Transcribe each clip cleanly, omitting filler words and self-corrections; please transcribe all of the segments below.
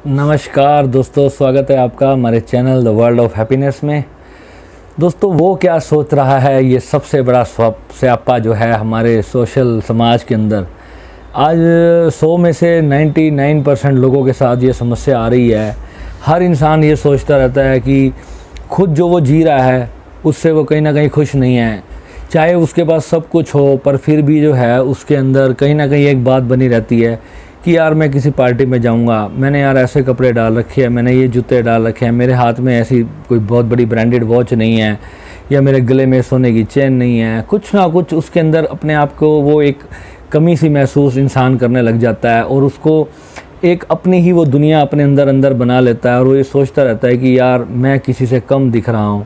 नमस्कार दोस्तों, स्वागत है आपका हमारे channel the world of happiness में। दोस्तों, वो क्या सोच रहा है, ये सबसे बड़ा स्यापा जो है हमारे सोशल समाज के अंदर। आज 100 में से 99% लोगों के साथ ये समस्या आ रही है। हर इंसान ये सोचता रहता है कि खुद जो वो जी रहा है उससे वो कहीं ना कहीं खुश नहीं है। चाहे उसके पास सब कुछ हो, पर फिर भी जो है उसके अंदर कहीं ना कहीं एक बात बनी रहती है कि यार मैं किसी पार्टी में जाऊंगा, मैंने यार ऐसे कपड़े डाल रखे हैं, मैंने ये जूते डाल रखे हैं, मेरे हाथ में ऐसी कोई बहुत बड़ी ब्रांडेड वॉच नहीं है, या मेरे गले में सोने की चेन नहीं है। कुछ ना कुछ उसके अंदर अपने आप को वो एक कमी सी महसूस इंसान करने लग जाता है और उसको एक अपनी ही वो दुनिया अपने अंदर बना लेता है और वो ये सोचता रहता है कि यार मैं किसी से कम दिख रहा हूँ।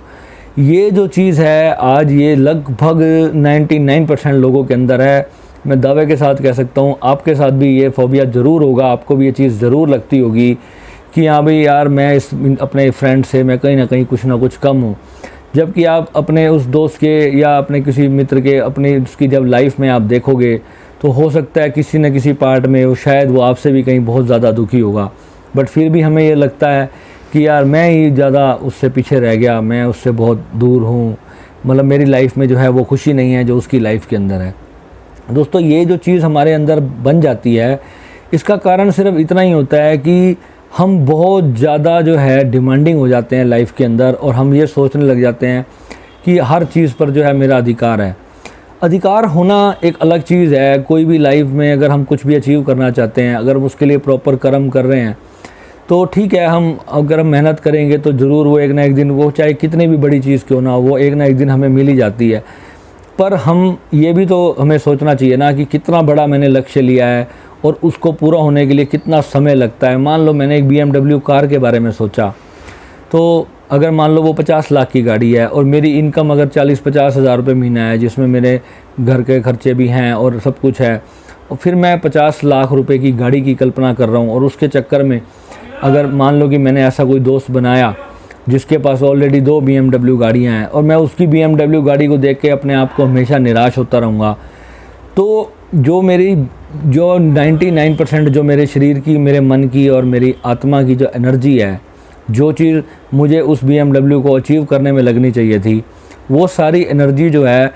ये जो चीज़ है आज ये लगभग 99% लोगों के अंदर है। मैं दावे के साथ कह सकता हूँ आपके साथ भी ये फोबिया ज़रूर होगा, आपको भी ये चीज़ ज़रूर लगती होगी कि हाँ भाई यार मैं इस अपने फ्रेंड से मैं कहीं ना कुछ कम हूँ। जबकि आप अपने उस दोस्त के या अपने किसी मित्र के अपनी उसकी जब लाइफ में आप देखोगे तो हो सकता है किसी न किसी पार्ट में वो शायद वो आपसे भी कहीं बहुत ज़्यादा दुखी होगा, बट फिर भी हमें ये लगता है कि यार मैं ही ज़्यादा उससे पीछे रह गया, मैं उससे बहुत दूर हूँ, मतलब मेरी लाइफ में जो है वो खुशी नहीं है जो उसकी लाइफ के अंदर है। दोस्तों, ये जो चीज़ हमारे अंदर बन जाती है इसका कारण सिर्फ इतना ही होता है कि हम बहुत ज़्यादा जो है डिमांडिंग हो जाते हैं लाइफ के अंदर और हम ये सोचने लग जाते हैं कि हर चीज़ पर जो है मेरा अधिकार है। अधिकार होना एक अलग चीज़ है। कोई भी लाइफ में अगर हम कुछ भी अचीव करना चाहते हैं, अगर उसके लिए प्रॉपर कर्म कर रहे हैं तो ठीक है, अगर हम मेहनत करेंगे तो ज़रूर वो एक ना एक दिन, वो चाहे कितनी भी बड़ी चीज़ क्यों ना हो, वो एक ना एक दिन हमें मिल ही जाती है। पर हम ये भी तो हमें सोचना चाहिए ना कि कितना बड़ा मैंने लक्ष्य लिया है और उसको पूरा होने के लिए कितना समय लगता है। मान लो मैंने एक BMW कार के बारे में सोचा, तो अगर मान लो वो 50 लाख की गाड़ी है और मेरी इनकम अगर 40-50 हज़ार रुपये महीना है, जिसमें मेरे घर के खर्चे भी हैं और सब कुछ है, और फिर मैं 50 लाख रुपए की गाड़ी की कल्पना कर रहा हूँ और उसके चक्कर में अगर मान लो कि मैंने ऐसा कोई दोस्त बनाया जिसके पास ऑलरेडी 2 BMW गाड़ियाँ हैं और मैं उसकी BMW गाड़ी को देख के अपने आप को हमेशा निराश होता रहूँगा, तो जो 99% जो मेरे शरीर की, मेरे मन की और मेरी आत्मा की जो एनर्जी है, जो चीज़ मुझे उस BMW को अचीव करने में लगनी चाहिए थी, वो सारी एनर्जी जो है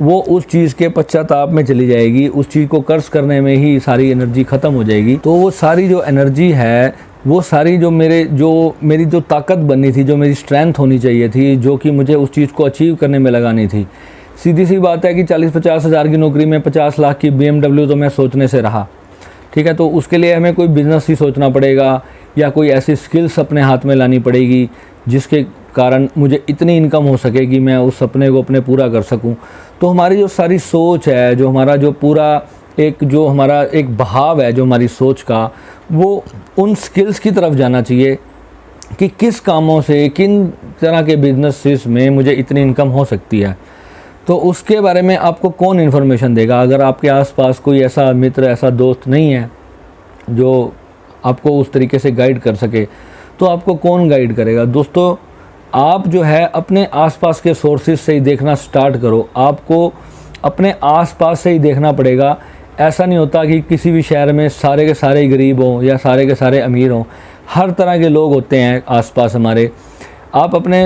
वो उस चीज़ के पश्चाताप में चली जाएगी, उस चीज़ को कर्ज करने में ही सारी एनर्जी ख़त्म हो जाएगी। तो वो सारी जो एनर्जी है, वो सारी जो मेरी जो ताकत बननी थी, जो मेरी स्ट्रेंथ होनी चाहिए थी, जो कि मुझे उस चीज़ को अचीव करने में लगानी थी। सीधी सी बात है कि 40-50 हज़ार की नौकरी में 50 लाख की BMW तो मैं सोचने से रहा, ठीक है। तो उसके लिए हमें कोई बिज़नेस ही सोचना पड़ेगा या कोई ऐसी स्किल्स अपने हाथ में लानी पड़ेगी जिसके कारण मुझे इतनी इनकम हो सके कि मैं उस सपने को अपने पूरा कर सकूं। तो हमारी जो सारी सोच है, जो हमारा जो पूरा जो हमारा एक बहाव है जो हमारी सोच का, वो उन स्किल्स की तरफ जाना चाहिए कि किस कामों से, किन तरह के बिजनेसेस में मुझे इतनी इनकम हो सकती है। तो उसके बारे में आपको कौन इन्फॉर्मेशन देगा? अगर आपके आसपास कोई ऐसा मित्र, ऐसा दोस्त नहीं है जो आपको उस तरीके से गाइड कर सके, तो आपको कौन गाइड करेगा? दोस्तों, आप जो है अपने आसपास के सोर्सेज से ही देखना स्टार्ट करो। आपको अपने आसपास से ही देखना पड़ेगा। ऐसा नहीं होता कि किसी भी शहर में सारे के सारे गरीब हों या सारे के सारे अमीर हों। हर तरह के लोग होते हैं आसपास हमारे। आप अपने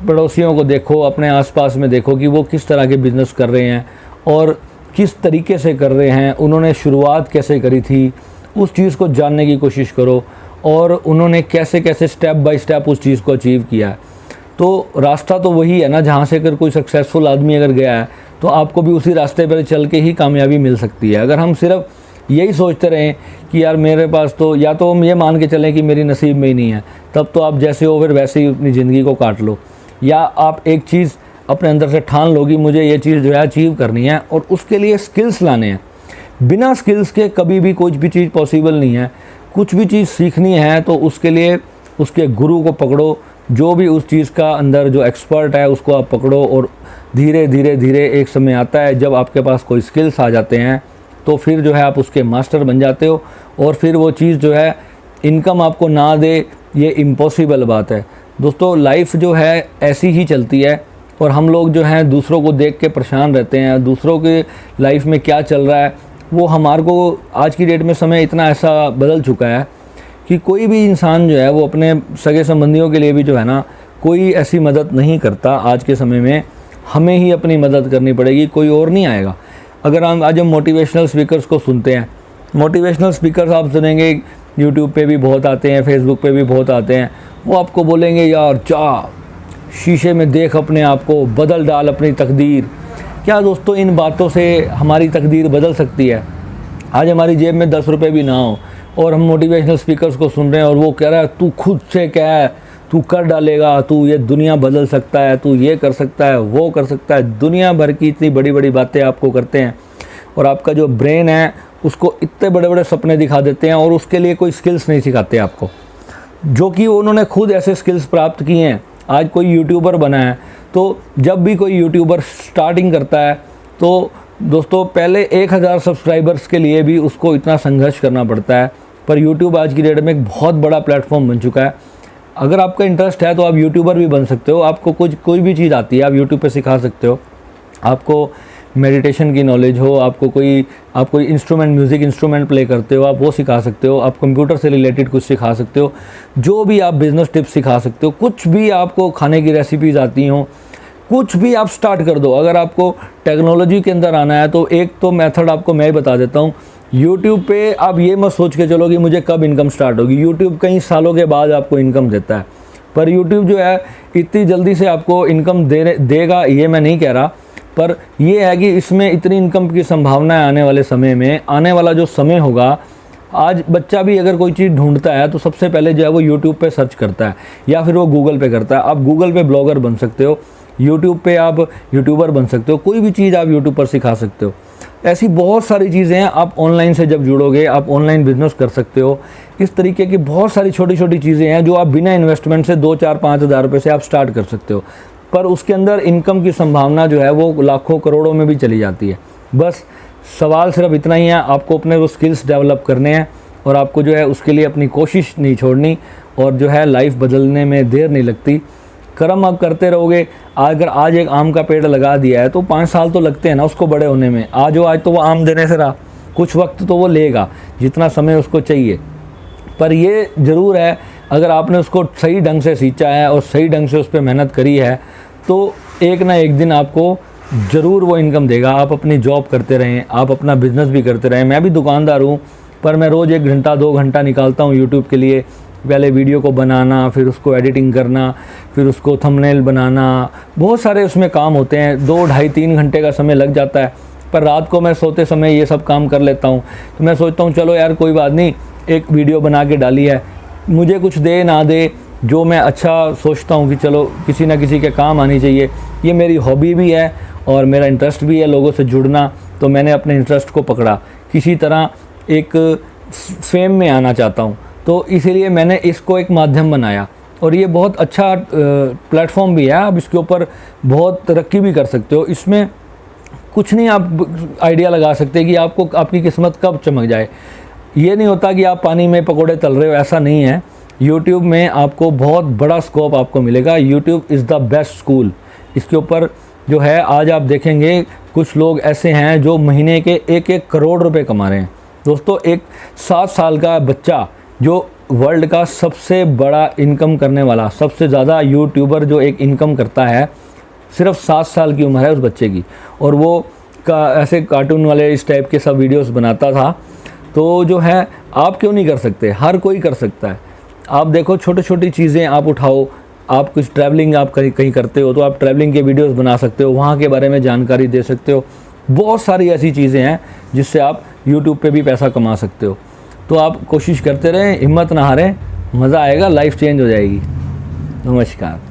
पड़ोसियों को देखो, अपने आसपास में देखो कि वो किस तरह के बिज़नेस कर रहे हैं और किस तरीके से कर रहे हैं, उन्होंने शुरुआत कैसे करी थी, उस चीज़ को जानने की कोशिश करो और उन्होंने कैसे कैसे स्टेप बाय स्टेप उस चीज़ को अचीव किया है। तो रास्ता तो वही है ना, जहाँ से अगर कोई सक्सेसफुल आदमी अगर गया है तो आपको भी उसी रास्ते पर चल के ही कामयाबी मिल सकती है। अगर हम सिर्फ यही सोचते रहें कि यार मेरे पास तो, या तो हम ये मान के चलें कि मेरी नसीब में ही नहीं है, तब तो आप जैसे हो फिर वैसे ही अपनी ज़िंदगी को काट लो। या आप एक चीज़ अपने अंदर से ठान लो कि मुझे ये चीज़ जो है अचीव करनी है और उसके लिए स्किल्स लाने हैं। बिना स्किल्स के कभी भी कोई भी चीज़ पॉसिबल नहीं है। कुछ भी चीज़ सीखनी है तो उसके लिए उसके गुरु को पकड़ो, जो भी उस चीज़ का अंदर जो एक्सपर्ट है उसको आप पकड़ो और धीरे धीरे एक समय आता है जब आपके पास कोई स्किल्स आ जाते हैं तो फिर जो है आप उसके मास्टर बन जाते हो और फिर वो चीज़ जो है इनकम आपको ना दे, ये इम्पॉसिबल बात है। दोस्तों, लाइफ जो है ऐसी ही चलती है और हम लोग जो हैं दूसरों को देख के परेशान रहते हैं। दूसरों के लाइफ में क्या चल रहा है वो हमारे को आज की डेट में समय इतना ऐसा बदल चुका है कि कोई भी इंसान जो है वो अपने सगे संबंधियों के लिए भी जो है ना कोई ऐसी मदद नहीं करता। आज के समय में हमें ही अपनी मदद करनी पड़ेगी, कोई और नहीं आएगा। अगर हम आज मोटिवेशनल स्पीकर्स को सुनते हैं, मोटिवेशनल स्पीकर्स आप सुनेंगे यूट्यूब पे भी बहुत आते हैं, फेसबुक पे भी बहुत आते हैं। वो आपको बोलेंगे यार जा शीशे में देख अपने आप को, बदल डाल अपनी तकदीर। क्या दोस्तों इन बातों से हमारी तकदीर बदल सकती है? आज हमारी जेब में 10 रुपये भी ना हो और हम मोटिवेशनल स्पीकर्स को सुन रहे हैं और वो कह रहा है तू खुद से कह, तू कर डालेगा, तू ये दुनिया बदल सकता है, तू ये कर सकता है, वो कर सकता है। दुनिया भर की इतनी बड़ी बड़ी बातें आपको करते हैं और आपका जो ब्रेन है उसको इतने बड़े बड़े सपने दिखा देते हैं और उसके लिए कोई स्किल्स नहीं सिखाते आपको, जो कि उन्होंने खुद ऐसे स्किल्स प्राप्त किए हैं। आज कोई यूट्यूबर बना है तो जब भी कोई यूट्यूबर स्टार्टिंग करता है तो दोस्तों पहले 1000 सब्सक्राइबर्स के लिए भी उसको इतना संघर्ष करना पड़ता है। पर यूट्यूब आज की डेट में एक बहुत बड़ा प्लेटफॉर्म बन चुका है। अगर आपका इंटरेस्ट है तो आप यूट्यूबर भी बन सकते हो। आपको कोई भी चीज़ आती है आप यूट्यूब पे सिखा सकते हो। आपको मेडिटेशन की नॉलेज हो, आप कोई इंस्ट्रूमेंट, म्यूज़िक इंस्ट्रूमेंट प्ले करते हो, आप वो सिखा सकते हो। आप कंप्यूटर से रिलेटेड कुछ सिखा सकते हो, जो भी आप बिज़नेस टिप्स सिखा सकते हो। कुछ भी आपको खाने की रेसिपीज़ आती हों, कुछ भी आप स्टार्ट कर दो। अगर आपको टेक्नोलॉजी के अंदर आना है तो एक तो मेथड आपको मैं बता देता हूँ। यूट्यूब पे आप ये मत सोच के चलो कि मुझे कब इनकम स्टार्ट होगी। यूट्यूब कई सालों के बाद आपको इनकम देता है, पर यूट्यूब जो है इतनी जल्दी से आपको इनकम देगा ये मैं नहीं कह रहा। पर ये है कि इसमें इतनी इनकम की संभावना है आने वाले समय में। आने वाला जो समय होगा, आज बच्चा भी अगर कोई चीज़ ढूंढता है तो सबसे पहले जो है वो यूट्यूब पे सर्च करता है या फिर वो गूगल पे करता है। आप गूगल पे ब्लॉगर बन सकते हो, यूट्यूब पे आप यूट्यूबर बन सकते हो, कोई भी चीज़ आप यूट्यूब पर सिखा सकते हो। ऐसी बहुत सारी चीज़ें हैं। आप ऑनलाइन से जब जुड़ोगे आप ऑनलाइन बिजनेस कर सकते हो। इस तरीके की बहुत सारी छोटी छोटी चीज़ें हैं जो आप बिना इन्वेस्टमेंट से 2, 4, 5 हज़ार रुपये से आप स्टार्ट कर सकते हो। पर उसके अंदर इनकम की संभावना जो है वो लाखों करोड़ों में भी चली जाती है। बस सवाल सिर्फ इतना ही है, आपको अपने वो स्किल्स डेवलप करने हैं और आपको जो है उसके लिए अपनी कोशिश नहीं छोड़नी और जो है लाइफ बदलने में देर नहीं लगती। कर्म आप करते रहोगे। अगर आज एक आम का पेड़ लगा दिया है तो 5 साल तो लगते हैं ना उसको बड़े होने में। आज तो वो आम देने से रहा, कुछ वक्त तो वो लेगा जितना समय उसको चाहिए। पर ये ज़रूर है अगर आपने उसको सही ढंग से सींचा है और सही ढंग से उस पर मेहनत करी है तो एक ना एक दिन आपको ज़रूर वो इनकम देगा। आप अपनी जॉब करते रहें, आप अपना बिज़नेस भी करते रहें। मैं भी दुकानदार हूँ, पर मैं रोज़ 1 घंटा 2 घंटा निकालता हूँ यूट्यूब के लिए। पहले वीडियो को बनाना, फिर उसको एडिटिंग करना, फिर उसको थंबनेल बनाना, बहुत सारे उसमें काम होते हैं। 2, ढाई, 3 घंटे का समय लग जाता है। पर रात को मैं सोते समय ये सब काम कर लेता हूँ। तो मैं सोचता हूँ चलो यार कोई बात नहीं, एक वीडियो बना के डाली है, मुझे कुछ दे ना दे, जो मैं अच्छा सोचता हूँ कि चलो किसी ना किसी के काम आनी चाहिए। ये मेरी हॉबी भी है और मेरा इंटरेस्ट भी है लोगों से जुड़ना। तो मैंने अपने इंटरेस्ट को पकड़ा, किसी तरह एक फेम में आना चाहता हूँ, तो इसीलिए मैंने इसको एक माध्यम बनाया। और ये बहुत अच्छा प्लेटफॉर्म भी है। आप इसके ऊपर बहुत तरक्की भी कर सकते हो। इसमें कुछ नहीं आप आइडिया लगा सकते कि आपको आपकी किस्मत कब चमक जाए। ये नहीं होता कि आप पानी में पकोड़े तल रहे हो, ऐसा नहीं है। यूट्यूब में आपको बहुत बड़ा स्कोप आपको मिलेगा। YouTube is the best school. इसके ऊपर जो है आज आप देखेंगे कुछ लोग ऐसे हैं जो महीने के 1-1 करोड़ रुपए कमा रहे हैं। दोस्तों एक 7 साल का बच्चा जो वर्ल्ड का सबसे बड़ा इनकम करने वाला, सबसे ज़्यादा यूट्यूबर जो एक इनकम करता है, सिर्फ 7 साल की उम्र है उस बच्चे की। और वो ऐसे कार्टून वाले इस टाइप के सब वीडियोस बनाता था। तो जो है आप क्यों नहीं कर सकते? हर कोई कर सकता है। आप देखो छोटी छोटी चीज़ें आप उठाओ। आप कुछ ट्रैवलिंग आप कहीं करते हो तो आप ट्रैवलिंग के वीडियोस बना सकते हो, वहाँ के बारे में जानकारी दे सकते हो। बहुत सारी ऐसी चीज़ें हैं जिससे आप यूट्यूब पे भी पैसा कमा सकते हो। तो आप कोशिश करते रहें, हिम्मत ना हारें, मज़ा आएगा, लाइफ चेंज हो जाएगी। नमस्कार।